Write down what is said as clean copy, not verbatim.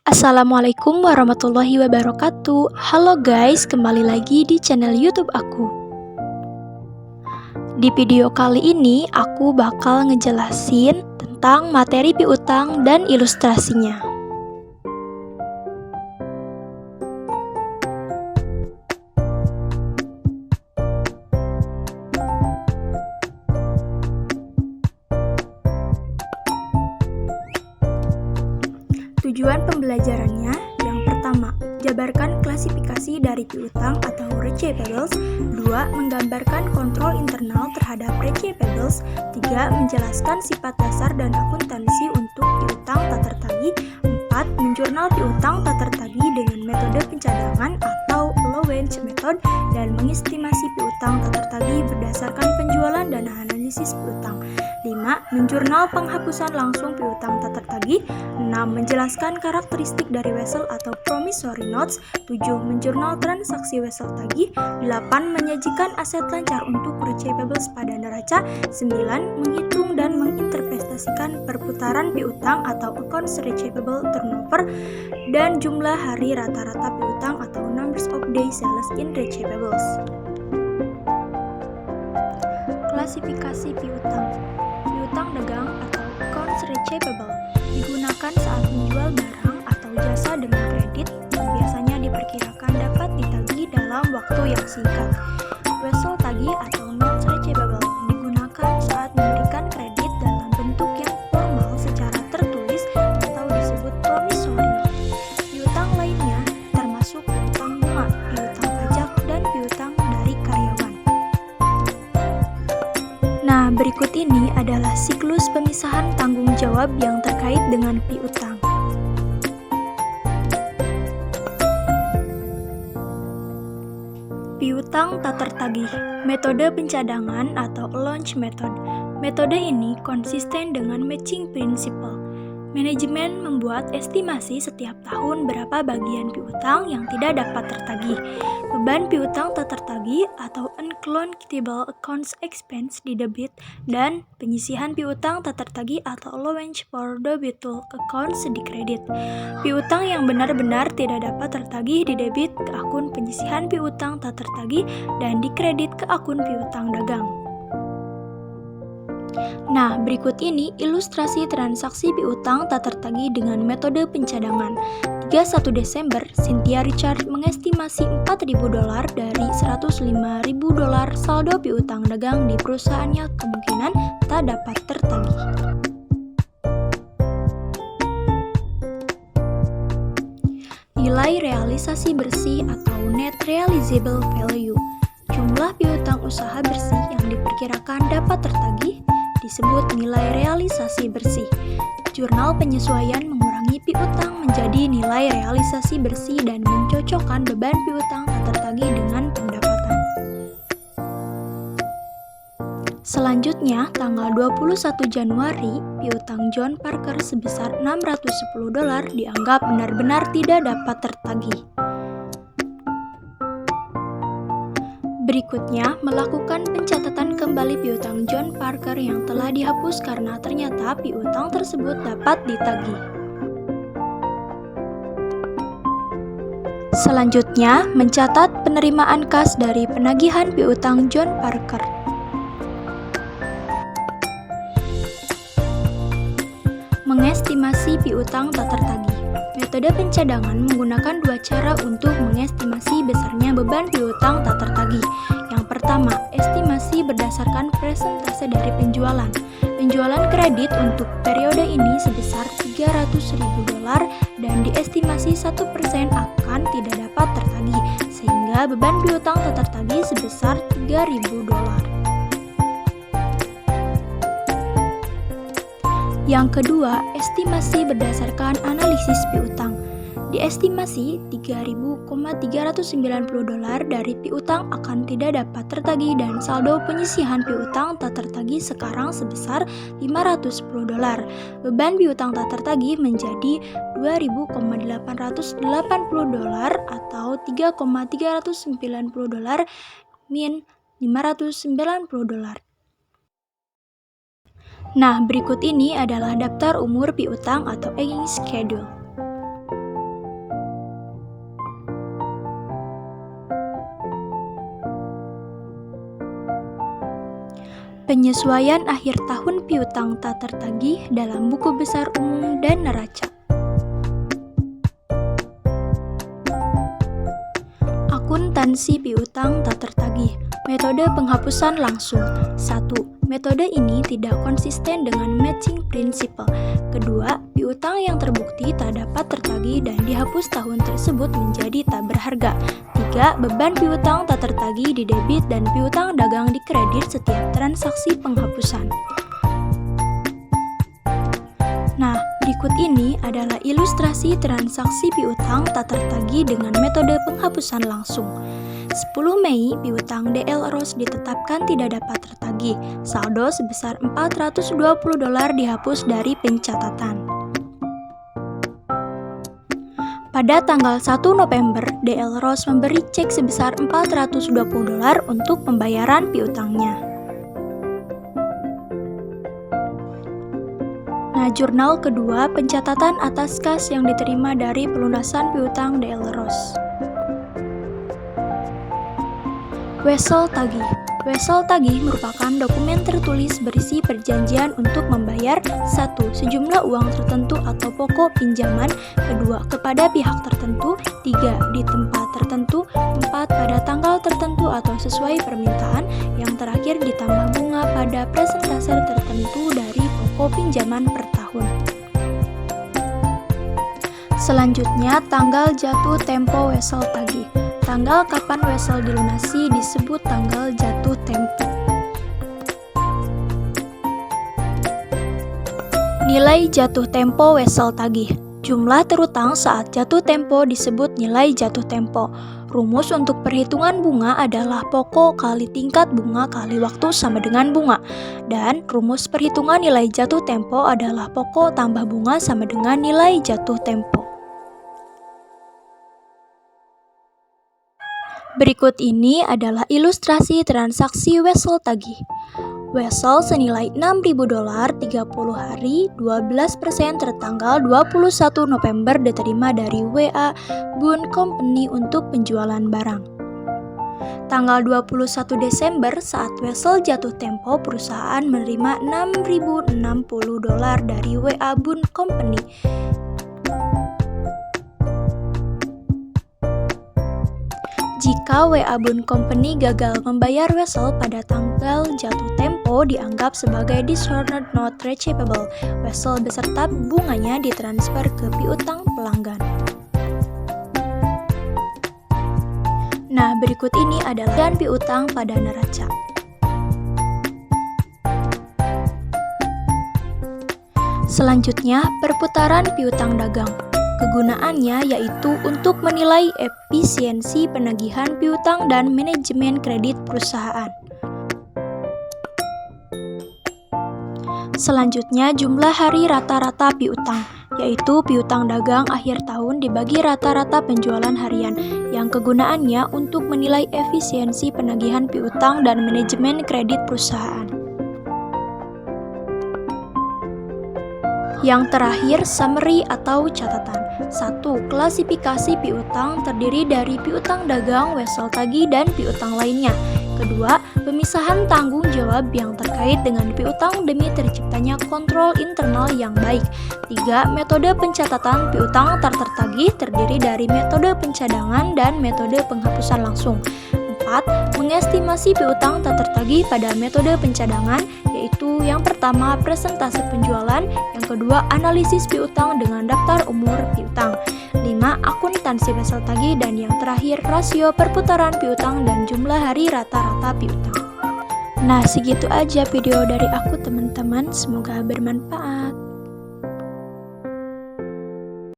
Assalamualaikum warahmatullahi wabarakatuh. Halo guys, kembali lagi di channel YouTube aku. Di video kali ini aku bakal ngejelasin tentang materi piutang dan ilustrasinya. Tujuan pembelajarannya yang pertama, jabarkan klasifikasi dari piutang atau receivables. 2. Menggambarkan kontrol internal terhadap receivables. 3. Menjelaskan sifat dasar dan akuntansi untuk piutang tak tertagih. 4. Menjurnal piutang tak tertagih dengan metode pencadangan atau allowance method dan mengestimasi piutang tak tertagih berdasarkan penjualan dan analisis piutang. 5. Menjurnal penghapusan langsung piutang tak tertagih. 6. Menjelaskan karakteristik dari wesel atau promissory notes. 7. Menjurnal transaksi wesel tagih. 8. Menyajikan aset lancar untuk receivables pada neraca. 9. Menghitung dan menginterpretasikan perputaran piutang atau accounts receivable turnover dan jumlah hari rata-rata piutang atau numbers of days sales in receivables. Klasifikasi piutang. Piutang dagang atau accounts receivable digunakan saat menjual barang atau jasa dengan kredit yang biasanya diperkirakan dapat ditagih dalam waktu yang singkat. Wesel tagih atau notes receivable digunakan saat memberikan kredit dalam bentuk yang formal secara tertulis atau disebut promissory note. Piutang lainnya termasuk piutang bunga, piutang pajak, dan piutang dari karyawan. Nah, berikut ini adalah siklus pemisahan tanggung jawab yang terkait dengan piutang. Piutang tak tertagih, metode pencadangan atau allowance method. Metode ini konsisten dengan matching principle. Manajemen membuat estimasi setiap tahun berapa bagian piutang yang tidak dapat tertagih. Beban piutang tak tertagih atau uncollectible accounts expense di debit dan penyisihan piutang tak tertagih atau allowance for doubtful accounts di kredit. Piutang yang benar-benar tidak dapat tertagih di debit ke akun penyisihan piutang tak tertagih dan di kredit ke akun piutang dagang. Nah, berikut ini ilustrasi transaksi piutang tak tertagih dengan metode pencadangan. 31 Desember, Cynthia Richard mengestimasi $4.000 dari $105.000 saldo piutang dagang di perusahaannya kemungkinan tak dapat tertagih. Nilai realisasi bersih atau net realizable value. Jumlah piutang usaha bersih yang diperkirakan dapat tertagih disebut nilai realisasi bersih. Jurnal penyesuaian mengurangi piutang menjadi nilai realisasi bersih dan mencocokkan beban piutang tak tertagih dengan pendapatan. Selanjutnya, tanggal 21 Januari, piutang John Parker sebesar $610 dianggap benar-benar tidak dapat tertagih. Berikutnya, melakukan pencatatan kembali piutang John Parker yang telah dihapus karena ternyata piutang tersebut dapat ditagih. Selanjutnya, mencatat penerimaan kas dari penagihan piutang John Parker. Mengestimasi piutang tak tertagih. Metode pencadangan menggunakan dua cara untuk mengestimasi besarnya beban piutang tak tertagih. Yang pertama, estimasi berdasarkan persentase dari penjualan. Penjualan kredit untuk periode ini sebesar $300.000 dan diestimasi 1% akan tidak dapat tertagih, sehingga beban piutang tak tertagih sebesar $3.000. Yang kedua, estimasi berdasarkan analisis piutang. Diestimasi $3.390 dari piutang akan tidak dapat tertagih dan saldo penyisihan piutang tak tertagih sekarang sebesar $510. Beban piutang tak tertagih menjadi $2.880 atau $3.390 min $590. Nah, berikut ini adalah daftar umur piutang atau aging schedule. Penyesuaian akhir tahun piutang tak tertagih dalam buku besar umum dan neraca. Akuntansi piutang tak tertagih. Metode penghapusan langsung. 1. Metode ini tidak konsisten dengan matching principle. Kedua, piutang yang terbukti tak dapat tertagih dan dihapus tahun tersebut menjadi tak berharga. 3. Beban piutang tak tertagih di debit dan piutang dagang di kredit setiap transaksi penghapusan. Nah, berikut ini adalah ilustrasi transaksi piutang tak tertagih dengan metode penghapusan langsung. 10 Mei, piutang DL Rose ditetapkan tidak dapat tertagih. Saldo sebesar $420 dihapus dari pencatatan. Pada tanggal 1 November, DL Rose memberi cek sebesar $420 untuk pembayaran piutangnya. Nah, jurnal kedua, pencatatan atas kas yang diterima dari pelunasan piutang DL Rose. Wesel tagih. Wesel tagih merupakan dokumen tertulis berisi perjanjian untuk membayar 1. Sejumlah uang tertentu atau pokok pinjaman, 2. Kepada pihak tertentu, 3. Di tempat tertentu, 4. Pada tanggal tertentu atau sesuai permintaan, yang terakhir ditambah bunga pada persentase tertentu dari pokok pinjaman per tahun. Selanjutnya, tanggal jatuh tempo wesel tagih. Tanggal kapan wesel dilunasi disebut tanggal jatuh tempo. Nilai jatuh tempo wesel tagih. Jumlah terutang saat jatuh tempo disebut nilai jatuh tempo. Rumus untuk perhitungan bunga adalah pokok kali tingkat bunga kali waktu sama dengan bunga. Dan rumus perhitungan nilai jatuh tempo adalah pokok tambah bunga sama dengan nilai jatuh tempo. Berikut ini adalah ilustrasi transaksi wesel tagih. Wesel senilai $6.000 30 hari 12% tertanggal 21 November diterima dari WA Bun Company untuk penjualan barang. Tanggal 21 Desember saat wesel jatuh tempo, perusahaan menerima $6.060 dari WA Bun Company. Jika WA Bun Company gagal membayar wesel pada tanggal jatuh tempo, dianggap sebagai dishonored not retrievable. Wesel beserta bunganya ditransfer ke piutang pelanggan. Nah, berikut ini adalah piutang pada neraca. Selanjutnya, perputaran piutang dagang. Kegunaannya yaitu untuk menilai efisiensi penagihan piutang dan manajemen kredit perusahaan. Selanjutnya, jumlah hari rata-rata piutang, yaitu piutang dagang akhir tahun dibagi rata-rata penjualan harian, yang kegunaannya untuk menilai efisiensi penagihan piutang dan manajemen kredit perusahaan. Yang terakhir, summary atau catatan. 1. Klasifikasi piutang terdiri dari piutang dagang, wesel tagih, dan piutang lainnya. Kedua, pemisahan tanggung jawab yang terkait dengan piutang demi terciptanya kontrol internal yang baik. 3. Metode pencatatan piutang tak tertagih terdiri dari metode pencadangan dan metode penghapusan langsung. 4. Mengestimasi piutang tak tertagih pada metode pencadangan, yaitu yang pertama persentase penjualan, yang kedua analisis piutang dengan daftar umur piutang, 5. Akuntansi wesel tagih, dan yang terakhir rasio perputaran piutang dan jumlah hari rata-rata piutang. Nah, segitu aja video dari aku teman-teman, semoga bermanfaat.